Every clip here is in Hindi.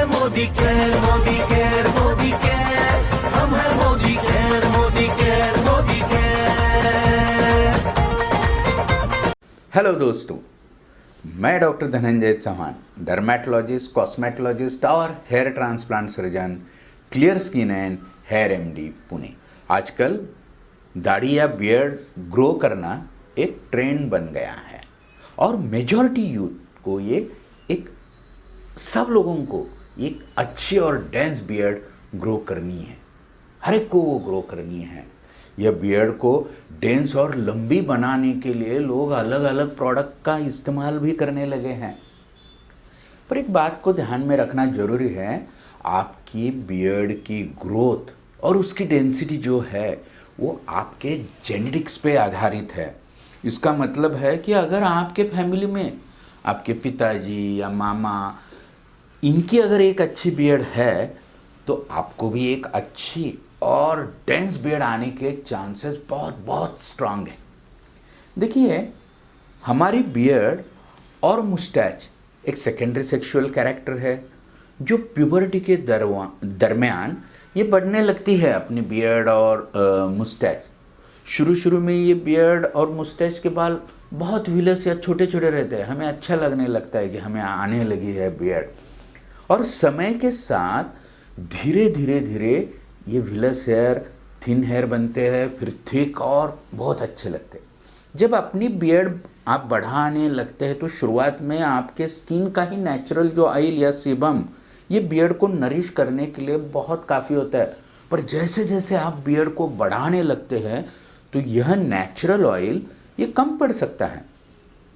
Modi care, Modi care, Modi care, हम है Modi care, Modi care, Modi care. Hello दोस्तों, मैं doctor Dhananjay Chauhan, dermatologist, cosmetologist और hair transplant surgeon, clear skin and hair MD, Pune. आजकल दाढ़ी या बियर्ड ग्रो करना एक ट्रेंड बन गया है और मेजॉरिटी यूथ को ये एक सब लोगों को एक अच्छी और डेंस बियर्ड ग्रो करनी है। हर एक को वो ग्रो करनी है। यह बियर्ड को डेंस और लंबी बनाने के लिए लोग अलग अलग प्रोडक्ट का इस्तेमाल भी करने लगे हैं। पर एक बात को ध्यान में रखना जरूरी है, आपकी बियर्ड की ग्रोथ और उसकी डेंसिटी जो है वो आपके जेनेटिक्स पे आधारित है। इसका मतलब है कि अगर आपके फैमिली में आपके पिताजी या मामा इनकी अगर एक अच्छी बियर्ड है तो आपको भी एक अच्छी और डेंस बियर्ड आने के चांसेस बहुत बहुत स्ट्रांग है। देखिए, हमारी बियर्ड और मुस्टैच एक सेकेंडरी सेक्सुअल कैरेक्टर है जो प्यूबर्टी के दरमियान ये बढ़ने लगती है। अपनी बियर्ड और मुस्टैच शुरू में ये बियर्ड और मुस्टैच के बाल बहुत विलस या छोटे छोटे रहते हैं। हमें अच्छा लगने लगता है कि हमें आने लगी है बियर्ड, और समय के साथ धीरे धीरे ये विलस हेयर थिन हेयर बनते हैं, फिर थिक और बहुत अच्छे लगते हैं। जब अपनी बियर्ड आप बढ़ाने लगते हैं तो शुरुआत में आपके स्किन का ही नेचुरल जो ऑयल या सीबम ये बियर्ड को नरिश करने के लिए बहुत काफ़ी होता है। पर जैसे जैसे आप बियर्ड को बढ़ाने लगते हैं तो यह नेचुरल ऑयल ये कम पड़ सकता है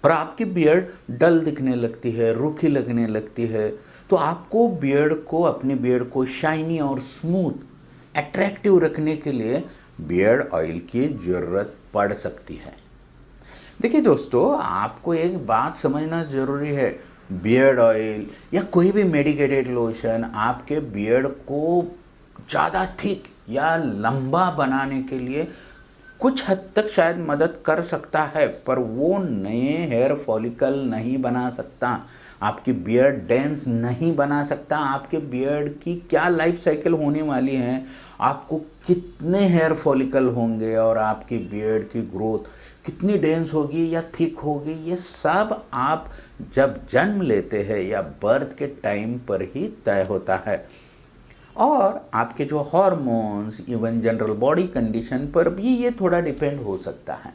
और आपकी बियर्ड डल दिखने लगती है, रूखी लगने लगती है। तो आपको अपनी बियर्ड को शाइनी और स्मूथ अट्रैक्टिव रखने के लिए बियर्ड ऑयल की ज़रूरत पड़ सकती है। देखिए दोस्तों, आपको एक बात समझना ज़रूरी है, बियर्ड ऑयल या कोई भी मेडिकेटेड लोशन आपके बियर्ड को ज़्यादा थिक या लंबा बनाने के लिए कुछ हद तक शायद मदद कर सकता है, पर वो नए हेयर फॉलिकल नहीं बना सकता, आपकी बियर्ड डेंस नहीं बना सकता। आपके बियर्ड की क्या लाइफ साइकिल होने वाली है, आपको कितने हेयर फॉलिकल होंगे और आपकी बियर्ड की ग्रोथ कितनी डेंस होगी या थिक होगी, ये सब आप जब जन्म लेते हैं या बर्थ के टाइम पर ही तय होता है। और आपके जो hormones, even general body condition पर भी ये थोड़ा डिपेंड हो सकता है।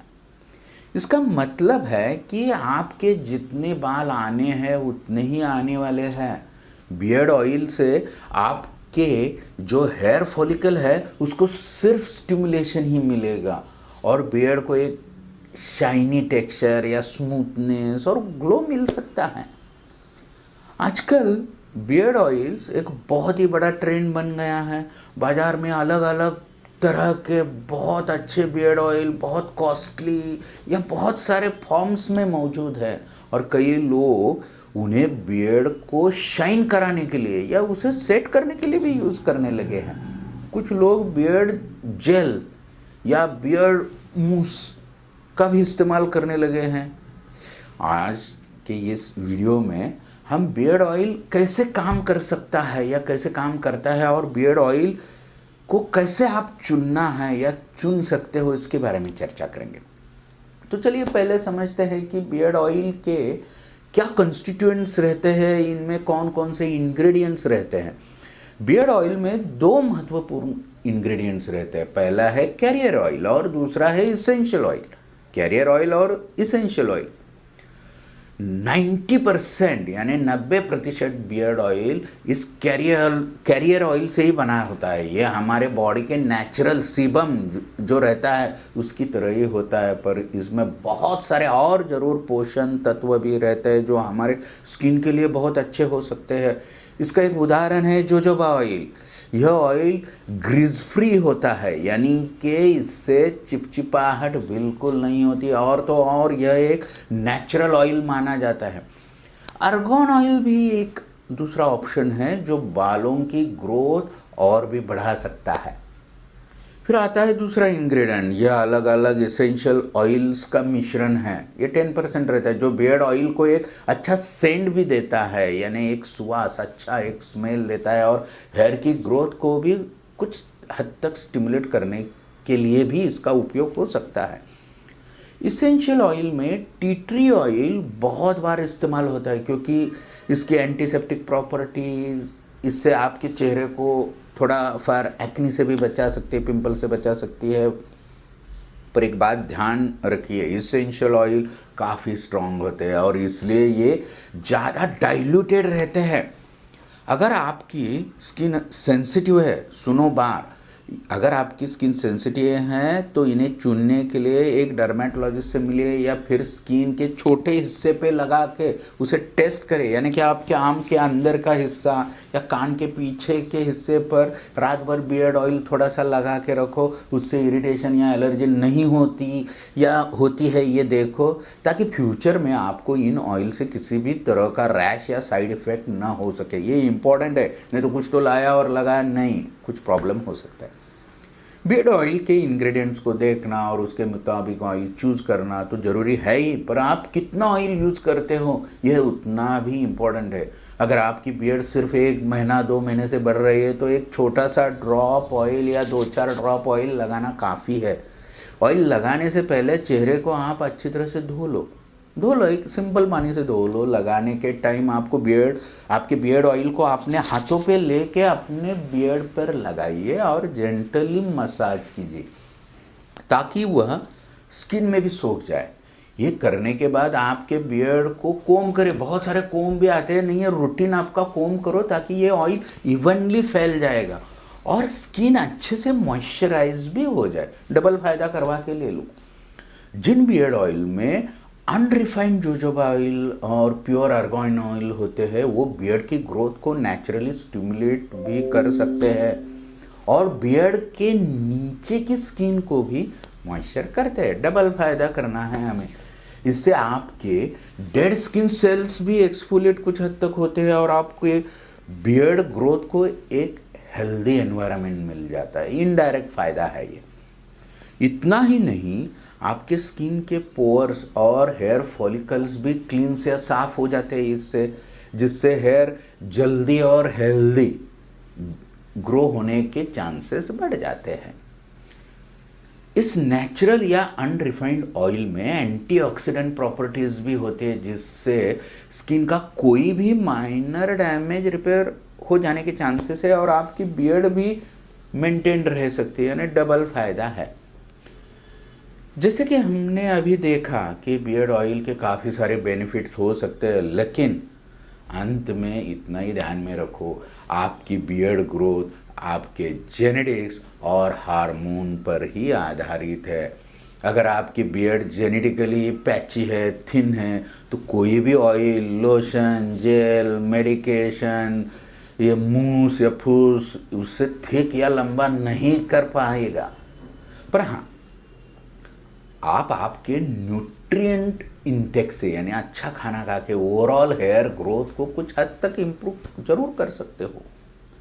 इसका मतलब है कि आपके जितने बाल आने हैं उतने ही आने वाले हैं। बियर्ड ऑयल से आपके जो हेयर फॉलिकल है उसको सिर्फ स्टिमुलेशन ही मिलेगा और बियर्ड को एक शाइनी टेक्सचर या स्मूथनेस और ग्लो मिल सकता है। आजकल बियर्ड ऑयल्स एक बहुत ही बड़ा ट्रेंड बन गया है। बाज़ार में अलग अलग तरह के बहुत अच्छे बियर्ड ऑयल बहुत कॉस्टली या बहुत सारे फॉर्म्स में मौजूद है और कई लोग उन्हें बियर्ड को शाइन कराने के लिए या उसे सेट करने के लिए भी यूज़ करने लगे हैं। कुछ लोग बियर्ड जेल या बियर्ड मूस का भी इस्तेमाल करने लगे हैं। आज के इस वीडियो में हम बियर्ड ऑयल कैसे काम कर सकता है या कैसे काम करता है और बियर्ड ऑयल को कैसे आप चुनना है या चुन सकते हो इसके बारे में चर्चा करेंगे। तो चलिए पहले समझते हैं कि बियर्ड ऑयल के क्या कंस्टिट्यूएंट्स रहते हैं, इनमें कौन कौन से इंग्रेडिएंट्स रहते हैं। बियर्ड ऑयल में दो महत्वपूर्ण इंग्रेडिएंट्स रहते हैं। पहला है कैरियर ऑयल और दूसरा है इसेंशियल ऑयल। कैरियर ऑयल और इसेंशियल ऑयल 90% यानी 90% बियर्ड ऑयल इस कैरियर ऑयल से ही बना होता है। ये हमारे बॉडी के नेचुरल सीबम जो रहता है उसकी तरह ही होता है, पर इसमें बहुत सारे और ज़रूर पोषण तत्व भी रहते हैं जो हमारे स्किन के लिए बहुत अच्छे हो सकते हैं। इसका एक उदाहरण है जोजोबा ऑयल। यह ऑयल ग्रीज फ्री होता है, यानी कि इससे चिपचिपाहट बिल्कुल नहीं होती और तो और यह एक नेचुरल ऑयल माना जाता है। आर्गन ऑयल भी एक दूसरा ऑप्शन है जो बालों की ग्रोथ और भी बढ़ा सकता है। फिर आता है दूसरा इंग्रेडिएंट, ये अलग अलग एसेंशियल ऑयल्स का मिश्रण है। ये 10% रहता है, जो बियर्ड ऑयल को एक अच्छा सेंट भी देता है, यानी एक सुवास, अच्छा एक स्मेल देता है, और हेयर की ग्रोथ को भी कुछ हद तक स्टिमुलेट करने के लिए भी इसका उपयोग हो सकता है। इसेंशियल ऑयल में टी ट्री ऑयल बहुत बार इस्तेमाल होता है, क्योंकि इसकी एंटीसेप्टिक प्रॉपर्टीज इससे आपके चेहरे को थोड़ा फार एक्नी से भी बचा सकती है, पिंपल से बचा सकती है। पर एक बात ध्यान रखिए, इसेंशियल ऑयल काफ़ी स्ट्रॉन्ग होते हैं और इसलिए ये ज़्यादा डाइल्यूटेड रहते हैं। अगर आपकी स्किन सेंसिटिव है, सुनो बार, अगर आपकी स्किन सेंसिटिव है तो इन्हें चुनने के लिए एक डर्मेटोलॉजिस्ट से मिलिए, या फिर स्किन के छोटे हिस्से पे लगा के उसे टेस्ट करें, यानी कि आपके आम के अंदर का हिस्सा या कान के पीछे के हिस्से पर रात भर बियर्ड ऑयल थोड़ा सा लगा के रखो, उससे इरिटेशन या एलर्जी नहीं होती या होती है ये देखो, ताकि फ्यूचर में आपको इन ऑयल से किसी भी तरह का रैश या साइड इफ़ेक्ट ना हो सके। ये इंपॉर्टेंट है, नहीं तो कुछ तो लाया और लगाया, नहीं, कुछ प्रॉब्लम हो सकता है। बियर्ड ऑयल के इंग्रेडिएंट्स को देखना और उसके मुताबिक ऑयल चूज़ करना तो ज़रूरी है ही, पर आप कितना ऑयल यूज़ करते हो यह उतना भी इम्पोर्टेंट है। अगर आपकी बियर्ड सिर्फ 1 महीना 2 महीने से बढ़ रही है तो एक छोटा सा ड्रॉप ऑयल या 2-4 ड्रॉप ऑयल लगाना काफ़ी है। ऑयल लगाने से पहले चेहरे को आप अच्छी तरह से धो लो, एक सिंपल पानी से धो लो। लगाने के टाइम आपके बियर्ड ऑयल को अपने हाथों पे लेके अपने बियर्ड पर लगाइए और जेंटली मसाज कीजिए ताकि वह स्किन में भी सोख जाए। ये करने के बाद आपके बियर्ड को कोम करें, बहुत सारे कोम भी आते हैं, नहीं है, रूटीन आपका कोम करो ताकि ये ऑयल इवनली फैल जाएगा और स्किन अच्छे से मॉइस्चराइज भी हो जाए। डबल फायदा करवा के ले लो। जिन बियर्ड ऑयल में अनरिफाइंड जोजोबा ऑयल और प्योर आर्गन ऑयल होते हैं वो बियर्ड की ग्रोथ को नेचुरली स्टिमुलेट भी कर सकते हैं और बियर्ड के नीचे की स्किन को भी मॉइस्चर करते हैं। डबल फायदा करना है हमें। इससे आपके डेड स्किन सेल्स भी एक्सफोलिएट कुछ हद तक होते हैं और आपके बियर्ड ग्रोथ को एक हेल्दी एनवायरनमेंट मिल जाता है। इनडायरेक्ट फायदा है ये। इतना ही नहीं, आपके स्किन के पोर्स और हेयर फॉलिकल्स भी क्लीन से साफ हो जाते हैं इससे, जिससे हेयर जल्दी और हेल्दी ग्रो होने के चांसेस बढ़ जाते हैं। इस नेचुरल या अनरिफाइंड ऑयल में एंटीऑक्सीडेंट प्रॉपर्टीज भी होती है, जिससे स्किन का कोई भी माइनर डैमेज रिपेयर हो जाने के चांसेस है और आपकी बियर्ड भी मेंटेन रह सकती है, यानी डबल फायदा है। जैसे कि हमने अभी देखा कि बियर्ड ऑयल के काफ़ी सारे बेनिफिट्स हो सकते हैं, लेकिन अंत में इतना ही ध्यान में रखो, आपकी बियर्ड ग्रोथ आपके जेनेटिक्स और हार्मोन पर ही आधारित है। अगर आपकी बियर्ड जेनेटिकली पैची है, थिन है, तो कोई भी ऑयल, लोशन, जेल, मेडिकेशन, ये मूस या फूस उससे थिक या लंबा नहीं कर पाएगा। पर हाँ, आप आपके न्यूट्रिएंट इंटेक से, यानी अच्छा खाना खा के ओवरऑल हेयर ग्रोथ को कुछ हद तक इम्प्रूव जरूर कर सकते हो।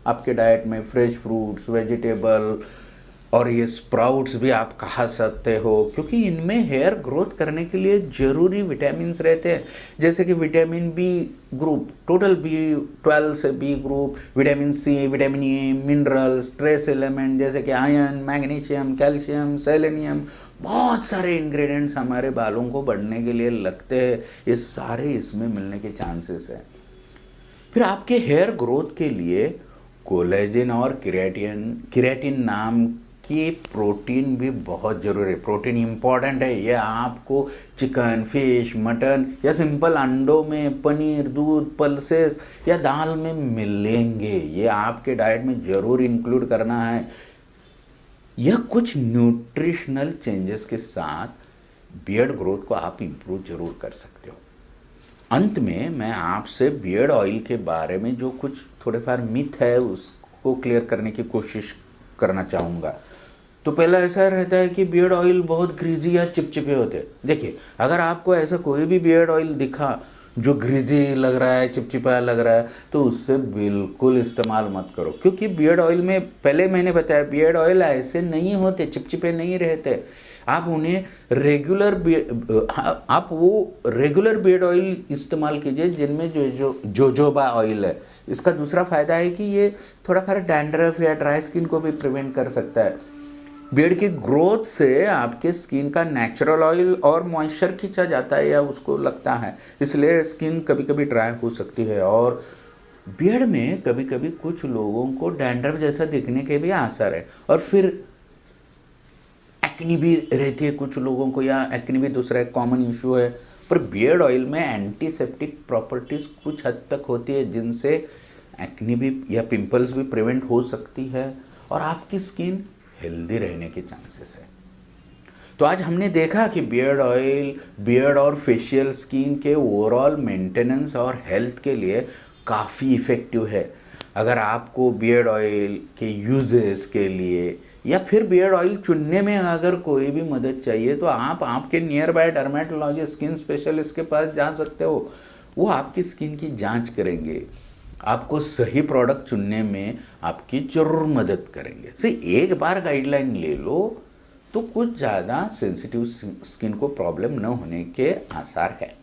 आपके डाइट में फ्रेश फ्रूट्स, वेजिटेबल और ये स्प्राउट्स भी आप खा सकते हो, क्योंकि इनमें हेयर ग्रोथ करने के लिए ज़रूरी विटामिन्स रहते हैं, जैसे कि vitamin B group, total B12 से B group, vitamin C, vitamin A, minerals, trace element जैसे कि आयरन, मैग्नीशियम, कैल्शियम, सेलेनियम, बहुत सारे इंग्रेडिएंट्स हमारे बालों को बढ़ने के लिए लगते हैं। ये सारे इसमें मिलने के चांसेस हैं। फिर आपके हेयर ग्रोथ के लिए कोलेजन और केराटिन नाम की प्रोटीन भी बहुत ज़रूरी है। प्रोटीन इम्पॉर्टेंट है। ये आपको चिकन, फिश, मटन या सिंपल अंडों में, पनीर, दूध, पल्सेस या दाल में मिलेंगे। ये आपके डाइट में ज़रूर इंक्लूड करना है। यह कुछ न्यूट्रिशनल चेंजेस के साथ बियर्ड ग्रोथ को आप इम्प्रूव जरूर कर सकते हो। अंत में मैं आपसे बियर्ड ऑयल के बारे में जो कुछ थोड़े फार मिथ है उसको क्लियर करने की कोशिश करना चाहूँगा। तो पहला ऐसा रहता है कि बियर्ड ऑयल बहुत ग्रीजी या चिपचिपे होते हैं। देखिए, अगर आपको ऐसा कोई भी बियर्ड ऑयल दिखा जो ग्रीजी लग रहा है, चिपचिपा लग रहा है, तो उससे बिल्कुल इस्तेमाल मत करो। क्योंकि बियर्ड ऑयल में, पहले मैंने बताया, बियर्ड ऑयल ऐसे नहीं होते, चिपचिपे नहीं रहते। आप उन्हें रेगुलर बियर्ड ऑयल इस्तेमाल कीजिए जिनमें जोजोबा ऑयल है। इसका दूसरा फायदा है कि ये थोड़ा सा डैंड्रफ या ड्राई स्किन को भी प्रिवेंट कर सकता है। बियर्ड की ग्रोथ से आपके स्किन का नेचुरल ऑयल और मॉइस्चर खींचा जाता है या उसको लगता है, इसलिए स्किन कभी कभी ड्राई हो सकती है। और बियर्ड में कभी कभी कुछ लोगों को डैंड्रफ जैसा दिखने के भी आसार है, और फिर एक्ने भी रहती है कुछ लोगों को, या एक्ने भी दूसरा एक कॉमन इशू है। पर बियर्ड ऑयल में एंटीसेप्टिक प्रॉपर्टीज कुछ हद तक होती है जिनसे एक्ने भी या पिंपल्स भी प्रिवेंट हो सकती है और आपकी स्किन हेल्दी रहने के चांसेस है। तो आज हमने देखा कि बियर्ड ऑयल बियर्ड और फेशियल स्किन के ओवरऑल मेंटेनेंस और हेल्थ के लिए काफ़ी इफ़ेक्टिव है। अगर आपको बियर्ड ऑयल के यूजेस के लिए या फिर बियर्ड ऑयल चुनने में अगर कोई भी मदद चाहिए तो आप आपके near by dermatologist, skin specialist के पास जा सकते हो। वो आपकी स्किन की जांच करेंगे, आपको सही प्रोडक्ट चुनने में आपकी जरूर मदद करेंगे। सिर्फ एक बार गाइडलाइन ले लो तो कुछ ज़्यादा सेंसिटिव स्किन को प्रॉब्लम न होने के आसार है।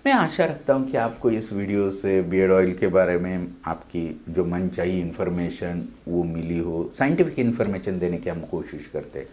मैं आशा रखता हूँ कि आपको इस वीडियो से बियर्ड ऑयल के बारे में आपकी जो मनचाही इन्फॉर्मेशन वो मिली हो। साइंटिफिक इन्फॉर्मेशन देने की हम कोशिश करते हैं।